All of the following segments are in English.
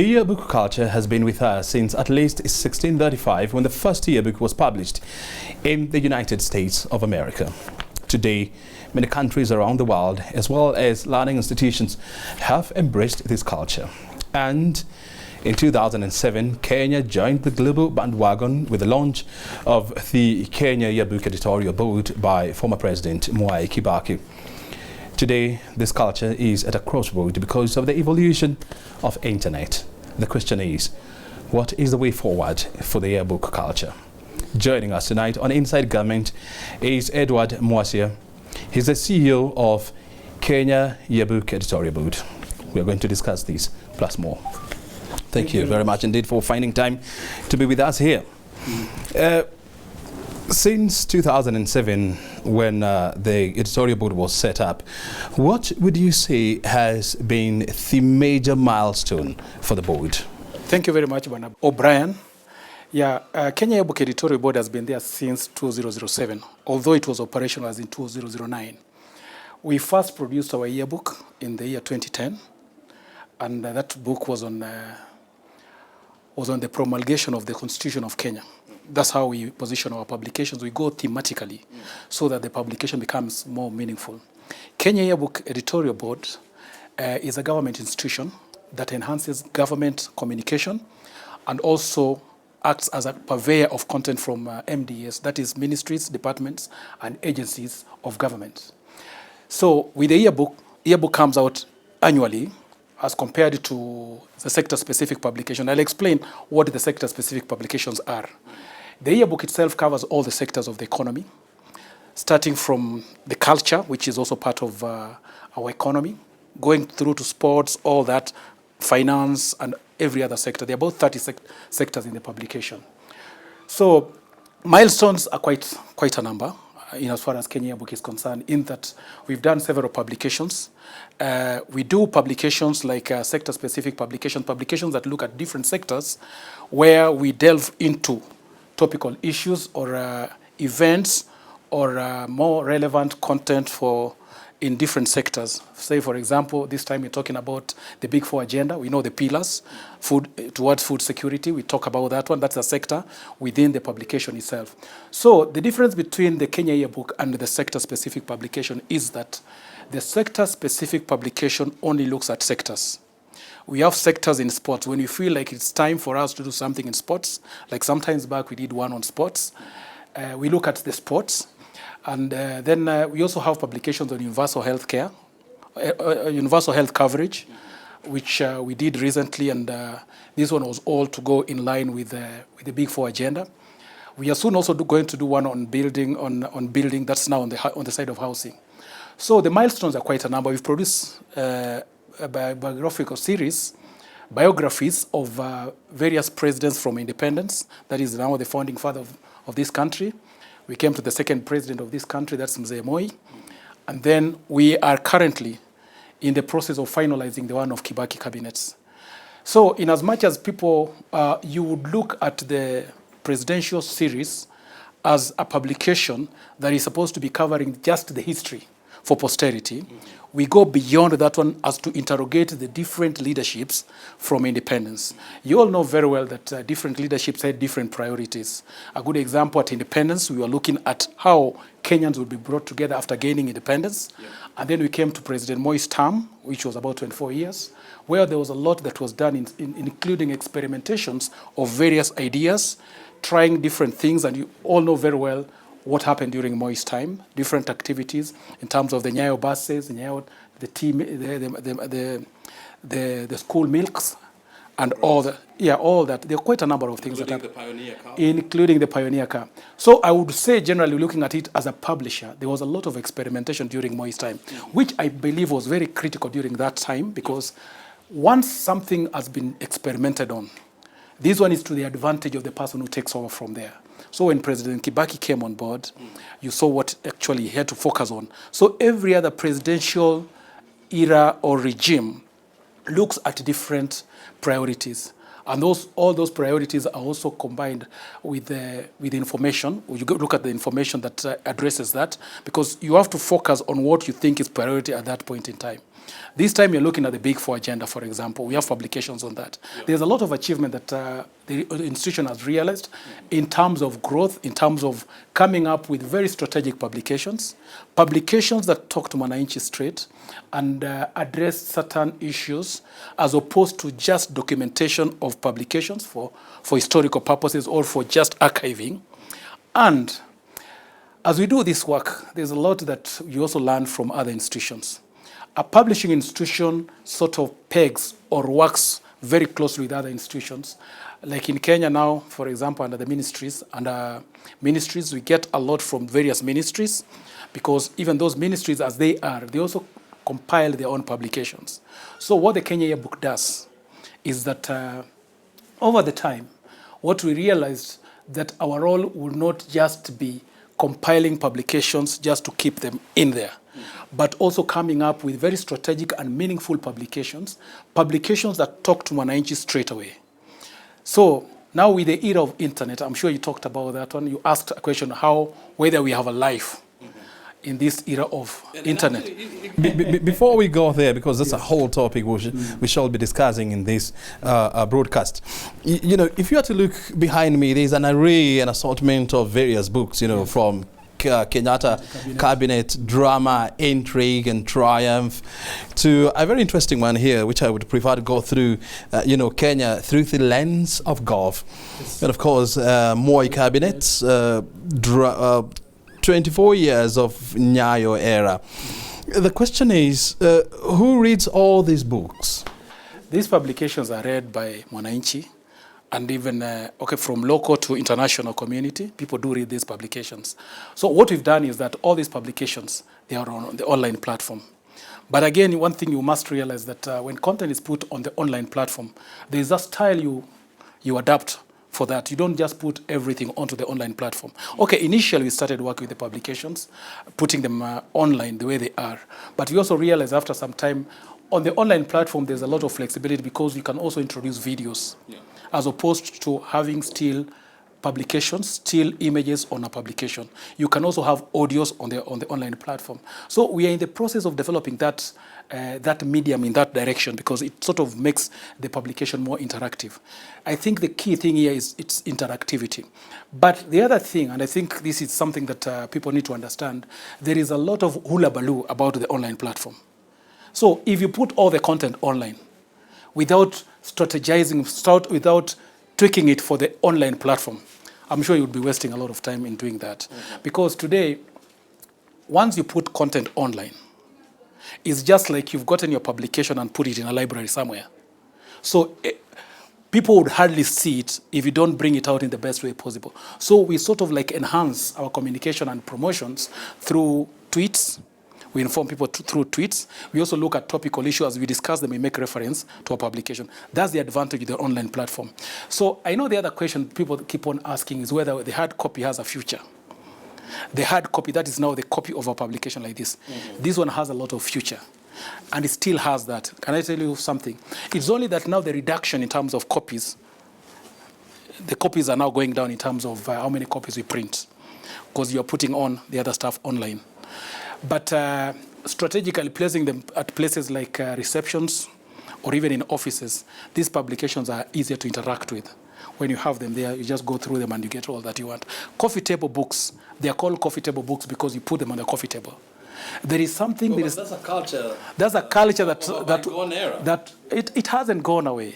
The yearbook culture has been with us since at least 1635, when the first yearbook was published in the United States of America. Today, many countries around the world, as well as learning institutions, have embraced this culture. And in 2007, Kenya joined the global bandwagon with the launch of the Kenya Yearbook Editorial Board by former President Mwasi. Today, this culture is at a crossroad because of the evolution of internet. The question is, what is the way forward for the yearbook culture? Joining us tonight on Inside Government is Edward Mwasi. He's the CEO of Kenya Yearbook Editorial Board. We are going to discuss this plus more. Thank you very much indeed for finding time to be with us here. Since 2007, when the editorial board was set up, what would you say has been the major milestone for the board? Thank you very much, Bwana O'Brien. Kenya Yearbook Editorial Board has been there since 2007, although it was operational as in 2009. We first produced our yearbook in the year 2010, and that book was on the promulgation of the Constitution of Kenya. That's how we position our publications. We go thematically so that the publication becomes more meaningful. Kenya Yearbook Editorial Board is a government institution that enhances government communication and also acts as a purveyor of content from MDS, that is ministries, departments, and agencies of government. So with the yearbook comes out annually as compared to the sector-specific publication. I'll explain what the sector-specific publications are. The yearbook itself covers all the sectors of the economy, starting from the culture, which is also part of our economy, going through to sports, all that, finance, and every other sector. There are about 30 sectors in the publication. So milestones are quite a number as far as Kenya Yearbook is concerned, in that we've done several publications. We do publications like sector-specific publications that look at different sectors, where we delve into topical issues or events or more relevant content in different sectors. Say, for example, this time we're talking about the Big Four agenda. We know the pillars, towards food security. We talk about that one. That's a sector within the publication itself. So the difference between the Kenya Yearbook and the sector-specific publication is that the sector-specific publication only looks at sectors. We have sectors in sports. When we feel like it's time for us to do something in sports, like sometimes back we did one on sports, we look at the sports. And then we also have publications on universal health care, universal health coverage, which we did recently, and this one was all to go in line with the Big Four agenda. We are soon also going to do one on building, on building. That's now on the side of housing. So the milestones are quite a number. We've produced a biographical series, biographies of various presidents from independence. That is now the founding father of this country. We came to the second president of this country, that's Mzee Moi. And then we are currently in the process of finalizing the one of Kibaki cabinets. So in as much as people, you would look at the presidential series as a publication that is supposed to be covering just the history for posterity, we go beyond that one as to interrogate the different leaderships from independence. You all know very well that different leaderships had different priorities. A good example, at independence, we were looking at how Kenyans would be brought together after gaining independence. Yeah. And then we came to President Moi's term, which was about 24 years, where there was a lot that was done, including experimentations of various ideas, trying different things, and you all know very well what happened during Moi's time, different activities in terms of the Nyayo buses, the school milks, and all that. There are quite a number of things that happened, including the Pioneer car. So I would say, generally looking at it as a publisher, there was a lot of experimentation during Moi's time, which I believe was very critical during that time, because once something has been experimented on, this one is to the advantage of the person who takes over from there. So when President Kibaki came on board, you saw what actually he had to focus on. So every other presidential era or regime looks at different priorities. And all those priorities are also combined with the information. You go look at the information that addresses that, because you have to focus on what you think is priority at that point in time. This time you're looking at the Big Four agenda, for example. We have publications on that. Yeah. There's a lot of achievement that the institution has realized in terms of growth, in terms of coming up with very strategic publications that talk to Mwananchi straight and address certain issues, as opposed to just documentation of publications for historical purposes or for just archiving. And as we do this work, there's a lot that you also learn from other institutions. A publishing institution sort of pegs or works very closely with other institutions. Like in Kenya now, for example, under the ministries, we get a lot from various ministries, because even those ministries as they also compile their own publications. So what the Kenya Yearbook does is that over the time, what we realized that our role will not just be compiling publications just to keep them in there, but also coming up with very strategic and meaningful publications that talk to Mwananchi straight away. So now with the era of internet, I'm sure you talked about that one, you asked a question whether we have a life in this era of internet. Before we go there, because that's a whole topic we shall be discussing in this broadcast. You know, if you are to look behind me, there's an array and assortment of various books, you know, from Kenyatta Cabinet, Drama, Intrigue and Triumph, to a very interesting one here, which I would prefer to go through, you know, Kenya through the lens of golf. Yes. And of course, Moi Cabinet, 24 years of Nyayo era. The question is, who reads all these books? These publications are read by Mwananchi, and even from local to international community, people do read these publications. So what we've done is that all these publications, they are on the online platform. But again, one thing you must realize that when content is put on the online platform, there is a style you adapt for that. You don't just put everything onto the online platform. Okay, initially we started working with the publications, putting them online the way they are. But we also realized after some time, on the online platform, there's a lot of flexibility, because you can also introduce videos, as opposed to having still publications, still images on a publication. You can also have audios on the online platform. So we are in the process of developing that medium in that direction, because it sort of makes the publication more interactive. I think the key thing here is its interactivity. But the other thing, and I think this is something that people need to understand, there is a lot of hula-baloo about the online platform. So if you put all the content online without strategizing, without tweaking it for the online platform, I'm sure you would be wasting a lot of time in doing that. Because today, once you put content online, it's just like you've gotten your publication and put it in a library somewhere. So people would hardly see it if you don't bring it out in the best way possible. So we sort of like enhance our communication and promotions through tweets. We inform people through tweets. We also look at topical issues. As we discuss them, we make reference to a publication. That's the advantage of the online platform. So I know the other question people keep on asking is whether the hard copy has a future. The hard copy, that is now the copy of a publication like this. This one has a lot of future, and it still has that. Can I tell you something? It's only that now the reduction in terms of copies, the copies are now going down in terms of how many copies we print, because you're putting on the other stuff online. But strategically placing them at places like receptions or even in offices, these publications are easier to interact with. When you have them there, you just go through them and you get all that you want. Coffee table books, they are called coffee table books because you put them on the coffee table. There is something... That's a culture. That's a culture that it hasn't gone away.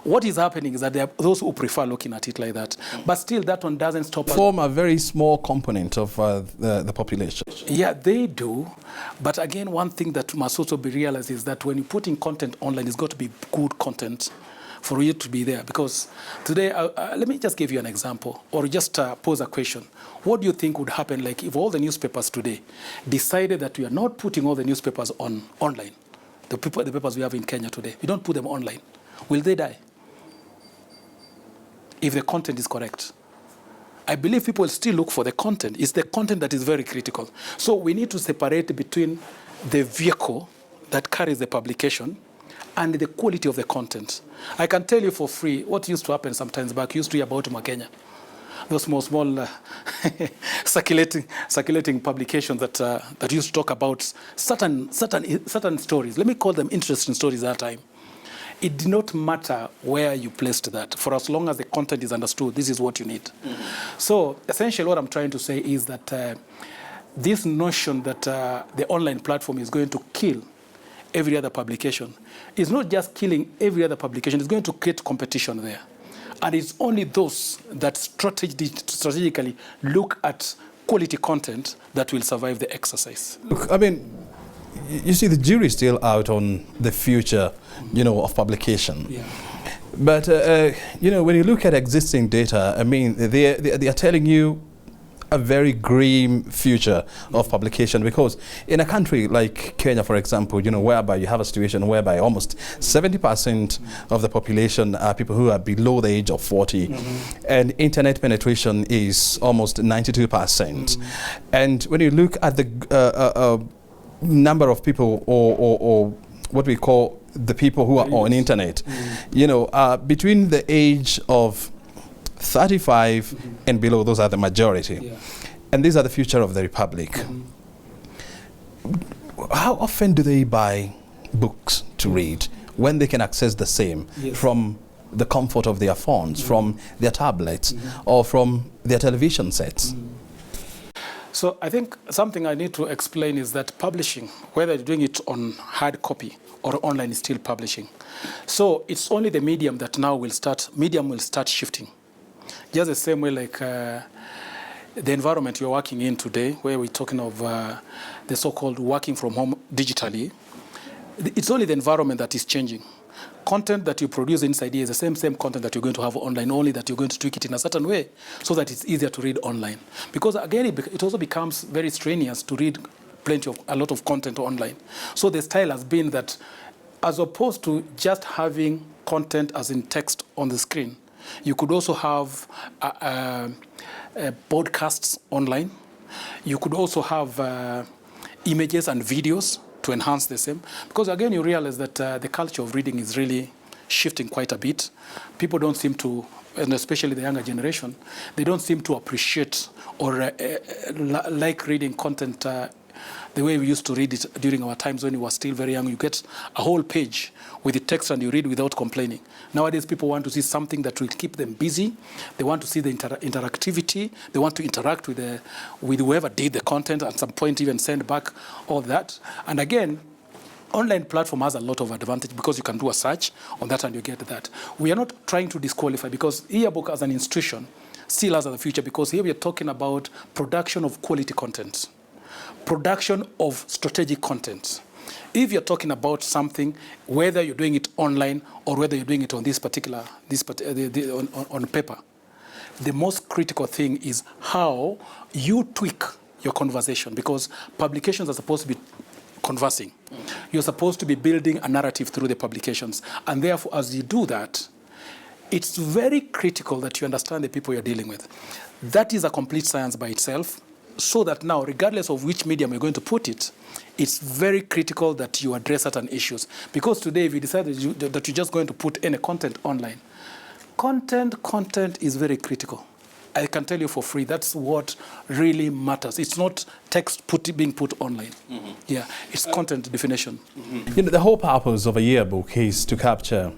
What is happening is that there are those who prefer looking at it like that. But still, that one doesn't stop. Form a very small component of the population. Yeah, they do. But again, one thing that must also be realized is that when you're putting content online, it's got to be good content for you to be there. Because today, let me just give you an example, or just pose a question. What do you think would happen like if all the newspapers today decided that we are not putting all the newspapers online? The papers we have in Kenya today, we don't put them online. Will they die? If the content is correct. I believe people will still look for the content. It's the content that is very critical. So we need to separate between the vehicle that carries the publication and the quality of the content. I can tell you for free what used to happen sometimes back. Used to hear about Kenya, those small circulating publications that used to talk about certain stories. Let me call them interesting stories at that time. It did not matter where you placed that, for as long as the content is understood, this is what you need. So essentially what I'm trying to say is that this notion that the online platform is going to kill every other publication is not just killing every other publication, it's going to create competition there. And it's only those that strategically look at quality content that will survive the exercise. Look, I mean, you see, the jury's still out on the future, of publication. Yeah. But, when you look at existing data, I mean, they are telling you a very grim future of publication, because in a country like Kenya, for example, whereby you have a situation whereby almost 70% of the population are people who are below the age of 40, and internet penetration is almost 92%. And when you look at the number of people or what we call the people who are on internet, between the age of 35 and below, those are the majority. Yeah. And these are the future of the republic. How often do they buy books to read when they can access the same from the comfort of their phones, from their tablets, or from their television sets? So I think something I need to explain is that publishing, whether you're doing it on hard copy or online, is still publishing. So it's only the medium that now will start shifting. Just the same way like the environment you're working in today, where we're talking of the so-called working from home digitally, it's only the environment that is changing. Content that you produce inside here is the same content that you're going to have online, only that you're going to tweak it in a certain way so that it's easier to read online. Because again, it also becomes very strenuous to read a lot of content online. So the style has been that as opposed to just having content as in text on the screen, you could also have podcasts online. You could also have images and videos to enhance the same. Because again, you realize that the culture of reading is really shifting quite a bit. People don't seem to, and especially the younger generation, they don't seem to appreciate or like reading content the way we used to read it during our times when we were still very young. You get a whole page with the text and you read without complaining. Nowadays, people want to see something that will keep them busy. They want to see the interactivity. They want to interact with whoever did the content, at some point even send back all that. And again, online platform has a lot of advantage because you can do a search on that and you get that. We are not trying to disqualify, because Yearbook as an institution still has the future, because here we are talking about production of quality content, production of strategic content. If you're talking about something, whether you're doing it online or whether you're doing it on on paper, the most critical thing is how you tweak your conversation, because publications are supposed to be conversing. You're supposed to be building a narrative through the publications. And therefore, as you do that, it's very critical that you understand the people you're dealing with. That is a complete science by itself. So that now, regardless of which medium you're going to put it, it's very critical that you address certain issues. Because today, if you decide that you're just going to put any content online, content is very critical. I can tell you for free, that's what really matters. It's not text being put online. Yeah, it's content definition. The whole purpose of a yearbook is to capture,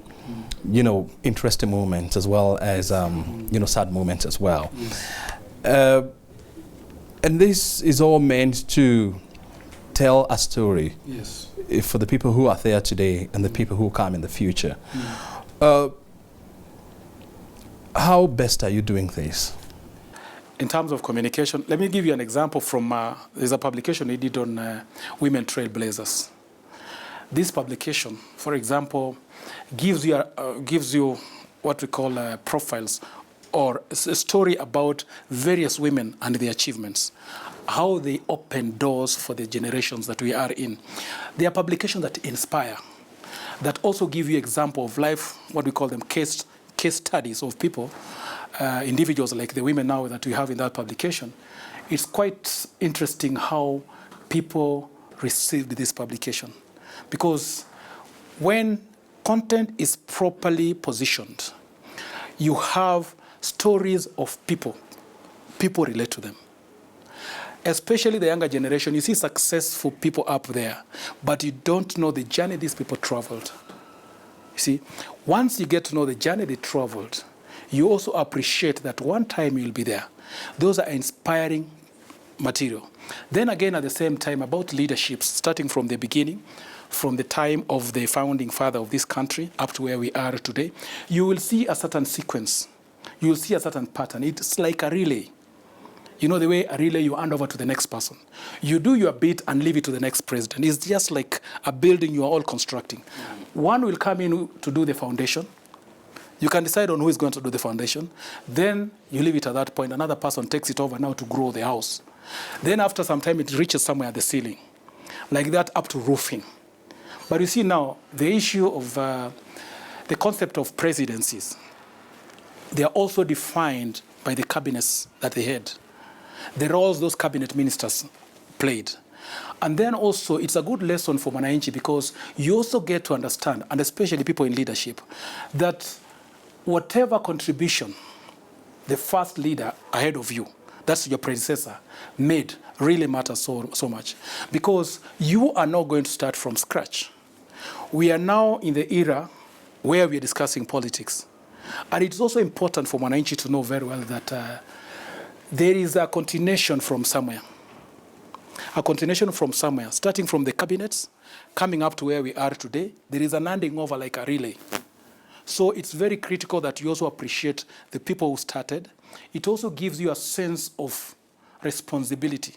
interesting moments as well as, sad moments as well. And this is all meant to tell a story for the people who are there today and the people who come in the future. How best are you doing this? In terms of communication, let me give you an example from, there's a publication we did on women trailblazers. This publication, for example, gives you what we call profiles, or a story about various women and their achievements, how they open doors for the generations that we are in. They are publications that inspire, that also give you example of life, what we call them case studies of people, individuals like the women now that we have in that publication. It's quite interesting how people received this publication. Because when content is properly positioned, you have stories of people. People relate to them. Especially the younger generation, you see successful people up there, but you don't know the journey these people traveled. You see, once you get to know the journey they traveled, you also appreciate that one time you'll be there. Those are inspiring material. Then again, at the same time, about leadership, starting from the beginning, from the time of the founding father of this country up to where we are today, you will see a certain sequence. You will see a certain pattern. It's like a relay. You know the way a relay you hand over to the next person. You do your bit and leave it to the next president. It's just like a building you are all constructing. One will come in to do the foundation. You can decide on who is going to do the foundation. Then you leave it at that point. Another person takes it over now to grow the house. Then after some time, it reaches somewhere at the ceiling. Like that up to roofing. But you see now, the issue of the concept of presidencies, they are also defined by the cabinets that they had. The roles those cabinet ministers played. And then also, it's a good lesson for Mwananchi because you also get to understand, and especially people in leadership, that whatever contribution the first leader ahead of you, that's your predecessor, made really matters so much. Because you are not going to start from scratch. We are now in the era where we are discussing politics. And it's also important for Mwananchi to know very well that there is a continuation from somewhere. A continuation from somewhere, starting from the cabinets, coming up to where we are today. There is an handing over like a relay. So it's very critical that you also appreciate the people who started. It also gives you a sense of responsibility.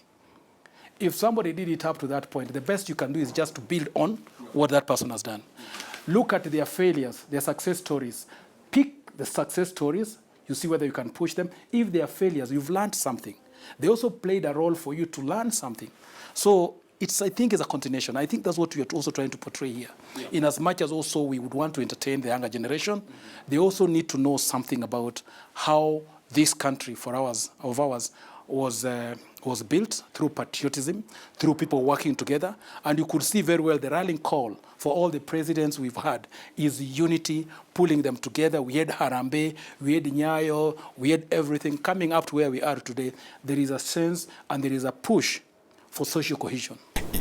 If somebody did it up to that point, the best you can do is just to build on what that person has done. Look at their failures, their success stories. Pick the success stories. You see whether you can push them. If they are failures, you've learned something. They also played a role for you to learn something. So I think it's a continuation. I think that's what we are also trying to portray here. Yeah. In as much as also we would want to entertain the younger generation, they also need to know something about how this country of ours was built through patriotism, through people working together. And you could see very well the rallying call for all the presidents we've had is unity, pulling them together. We had Harambee, we had Nyayo, we had everything. Coming up to where we are today, there is a sense and there is a push for social cohesion.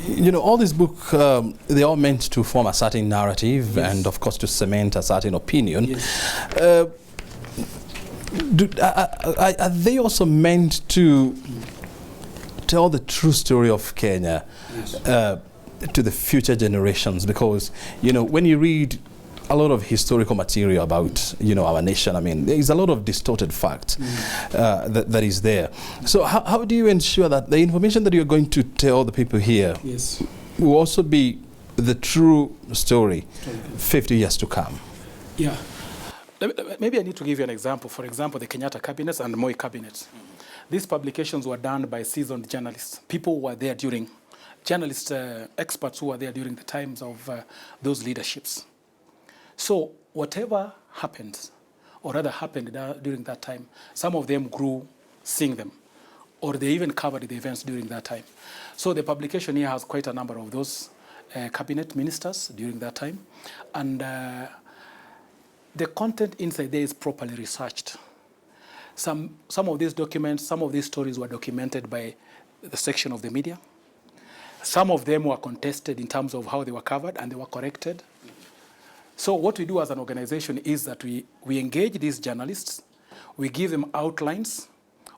You know, all these books, they're all meant to form a certain narrative, yes, and of course to cement a certain opinion. Yes. Are they also meant to tell the true story of Kenya, yes, to the future generations? Because, you know, when you read a lot of historical material about, you know, our nation, I mean, there is a lot of distorted fact that is there. So how do you ensure that the information that you're going to tell the people here, yes, will also be the true story 50 years to come? Yeah. Maybe I need to give you an example. For example, the Kenyatta cabinets and Moi cabinets. These publications were done by seasoned journalists, people who were there during, journalists, experts who were there during the times of those leaderships. So whatever happened, or rather happened during that time, some of them grew seeing them, or they even covered the events during that time. So the publication here has quite a number of those cabinet ministers during that time. And the content inside there is properly researched. Some of these documents, some of these stories were documented by the section of the media. Some of them were contested in terms of how they were covered, and they were corrected. So what we do as an organization is that we engage these journalists, we give them outlines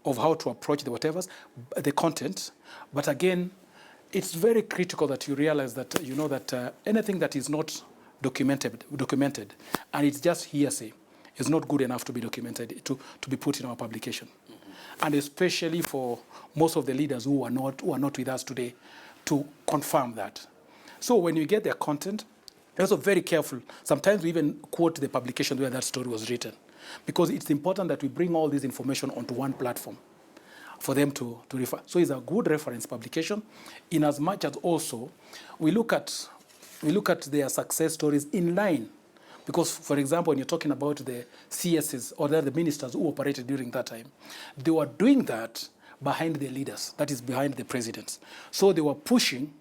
of how to approach the content. But again, it's very critical that you realize that, you know, that anything that is not documented, and it's just hearsay, is not good enough to be documented, to be put in our publication. Mm-hmm. And especially for most of the leaders who are not with us today, to confirm that. So when you get their content, we're also very careful. Sometimes we even quote the publication where that story was written, because it's important that we bring all this information onto one platform for them to refer. So it's a good reference publication, in as much as also we look at their success stories in line. Because, for example, when you're talking about the CSs or the ministers who operated during that time, they were doing that behind the leaders, that is behind the presidents. So they were pushing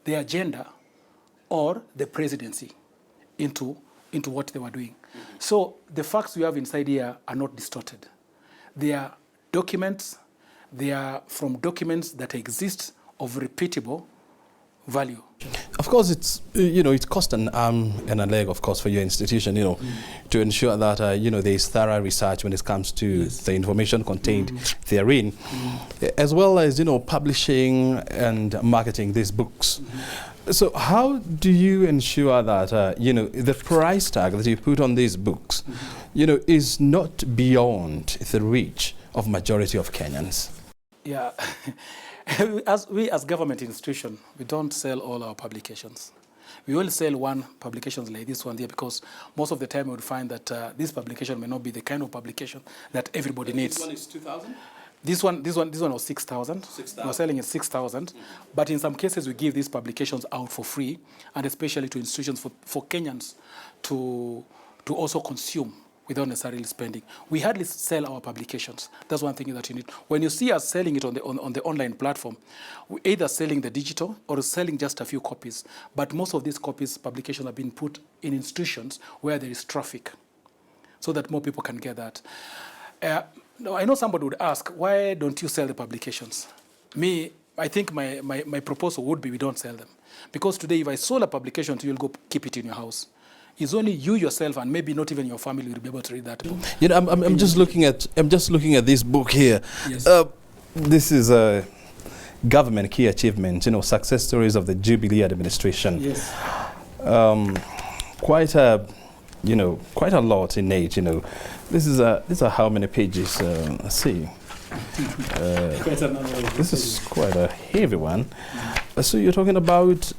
the agenda or the presidency into into what they were doing. So the facts we have inside here are not distorted. They are documents. They are from documents that exist of repeatable value. Of course, it's it cost an arm and a leg, of course, for your institution, to ensure that there is thorough research when it comes to the information contained therein, as well as publishing and marketing these books. So how do you ensure that the price tag that you put on these books, is not beyond the reach of majority of Kenyans? Yeah. We as government institution, we don't sell all our publications. We only sell one publications like this one here, because most of the time we would find that this publication may not be the kind of publication that everybody needs. This one is 2,000? This one was 6,000. We're selling it 6,000. But in some cases we give these publications out for free, and especially to institutions for Kenyans to also consume without necessarily spending. We hardly sell our publications. That's one thing that you need. When you see us selling it on the online platform, we're either selling the digital or selling just a few copies. But most of these publications have been put in institutions where there is traffic, so that more people can get that. Now, I know somebody would ask, why don't you sell the publications? I think my proposal would be we don't sell them. Because today, if I sold a publication to you, you'll go keep it in your house. It's only you yourself, and maybe not even your family, will be able to read that book. I'm just looking at this book here. Yes. This is a government key achievement, success stories of the Jubilee administration. Yes. Quite a lot in age. These are how many pages? Let's see. This is quite a heavy one. So you're talking about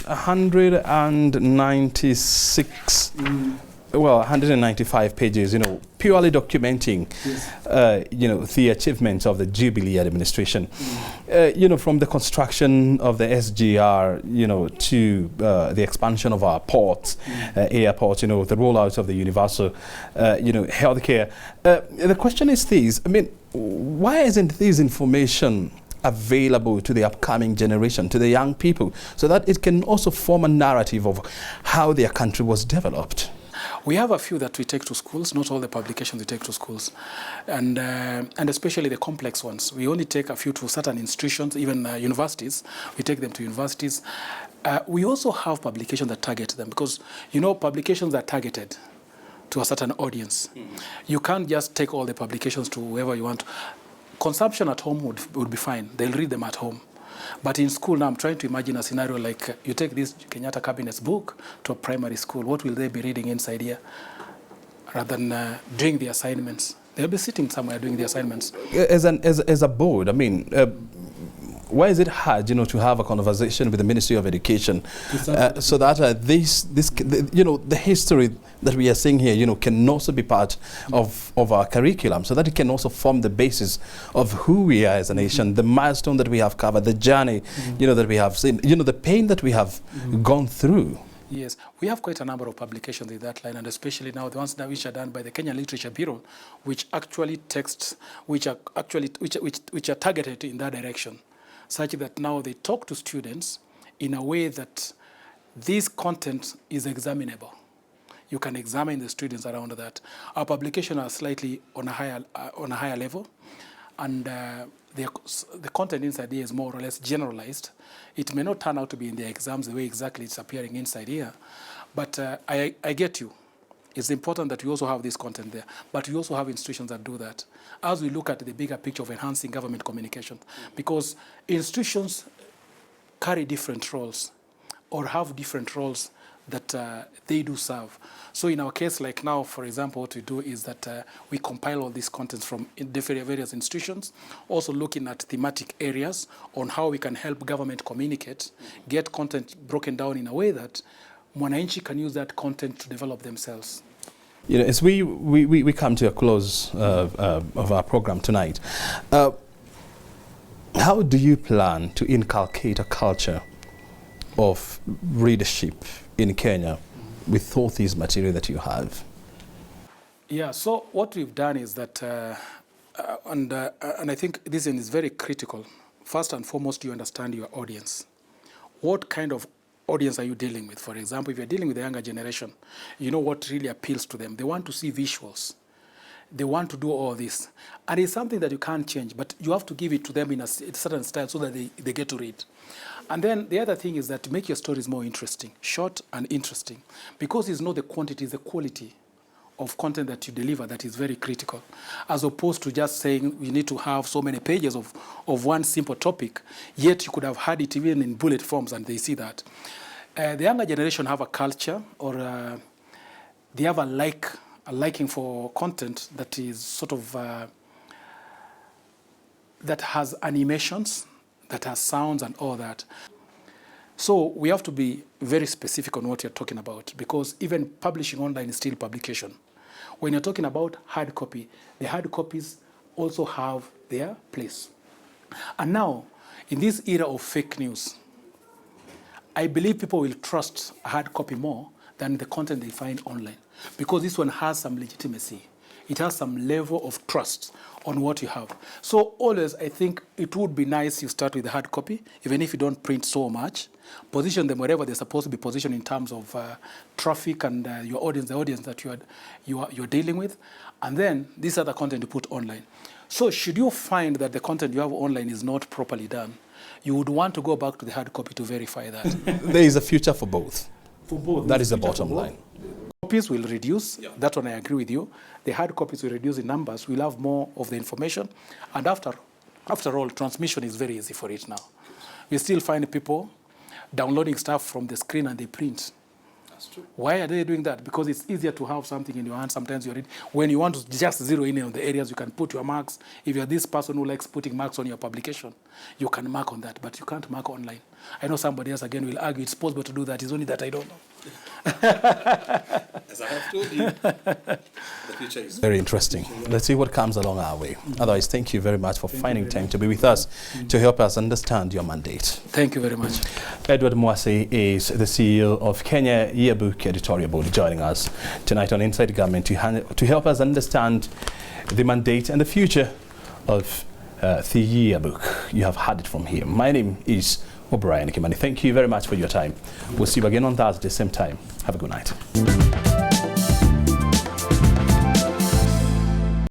196, 195 pages, purely documenting, the achievements of the Jubilee administration. From the construction of the SGR, to the expansion of our ports, airports, the rollout of the universal, healthcare. The question is this: why isn't this information available to the upcoming generation, to the young people, so that it can also form a narrative of how their country was developed? We have a few that we take to schools, not all the publications we take to schools, and especially the complex ones. We only take a few to certain institutions, even universities. We take them to universities. We also have publications that target them, because publications are targeted to a certain audience. You can't just take all the publications to whoever you want. Consumption at home would be fine. They'll read them at home. But in school now, I'm trying to imagine a scenario like you take this Kenyatta Cabinet's book to a primary school. What will they be reading inside here rather than doing the assignments? They'll be sitting somewhere doing the assignments. As a board, why is it hard, to have a conversation with the Ministry of Education so that the history that we are seeing here, can also be part of our curriculum, so that it can also form the basis of who we are as a nation, the milestone that we have covered, the journey, that we have seen, the pain that we have gone through. Yes, we have quite a number of publications in that line, and especially now the ones that which are done by the Kenya Literature Bureau, which actually which are targeted in that direction, such that now they talk to students in a way that this content is examinable. You can examine the students around that. Our publications are slightly on a higher level, and the content inside here is more or less generalized. It may not turn out to be in the exams the way exactly it's appearing inside here, but I get you. It's important that we also have this content there, but we also have institutions that do that. As we look at the bigger picture of enhancing government communication, because institutions carry different roles or have different roles that they do serve. So in our case, like now, for example, what we do is that we compile all these contents from different various institutions, also looking at thematic areas on how we can help government communicate, get content broken down in a way that Mwananchi can use that content to develop themselves. As we come to a close of our program tonight, how do you plan to inculcate a culture of readership in Kenya with all these material that you have? Yeah, so what we've done is that, and I think this is very critical. First and foremost, you understand your audience. What kind of audience are you dealing with? For example, if you're dealing with the younger generation, you know what really appeals to them. They want to see visuals. They want to do all this. And it's something that you can't change, but you have to give it to them in a certain style so that they get to read. And then the other thing is that to make your stories more interesting, short and interesting, because it's not the quantity, it's the quality of content that you deliver that is very critical, as opposed to just saying you need to have so many pages of one simple topic, yet you could have had it even in bullet forms and they see that. The younger generation have a culture, or they have a liking for content that is sort of, that has animations, that has sounds and all that. So we have to be very specific on what you're talking about, because even publishing online is still publication. When you're talking about hard copy, the hard copies also have their place. And now, in this era of fake news, I believe people will trust a hard copy more than the content they find online, because this one has some legitimacy. It has some level of trust on what you have. So always, I think it would be nice you start with the hard copy, even if you don't print so much. Position them wherever they're supposed to be positioned in terms of traffic and your audience, the audience that you're dealing with. And then these are the content you put online. So should you find that the content you have online is not properly done, you would want to go back to the hard copy to verify that. There is a future for both. For both. That is the bottom line. Copies will reduce. Yeah. That one I agree with you. The hard copies will reduce in numbers. We'll have more of the information. And after all, transmission is very easy for it now. We still find people downloading stuff from the screen and they print. That's true. Why are they doing that? Because it's easier to have something in your hand. Sometimes you read. When you want to just zero in on the areas, you can put your marks. If you're this person who likes putting marks on your publication, you can mark on that, but you can't mark online. I know somebody else again will argue it's possible to do that. It's only that I don't know. As I have told you, the future is very interesting. Let's see what comes along our way. Otherwise, thank you very much for finding time to be with us to help us understand your mandate. Thank you very much. Edward Mwasi is the CEO of Kenya Yearbook Editorial Board, joining us tonight on Inside Government to help us understand the mandate and the future of the yearbook. You have heard it from him. My name is O'Brien Kimani. Thank you very much for your time. We'll see you again on Thursday, same time. Have a good night.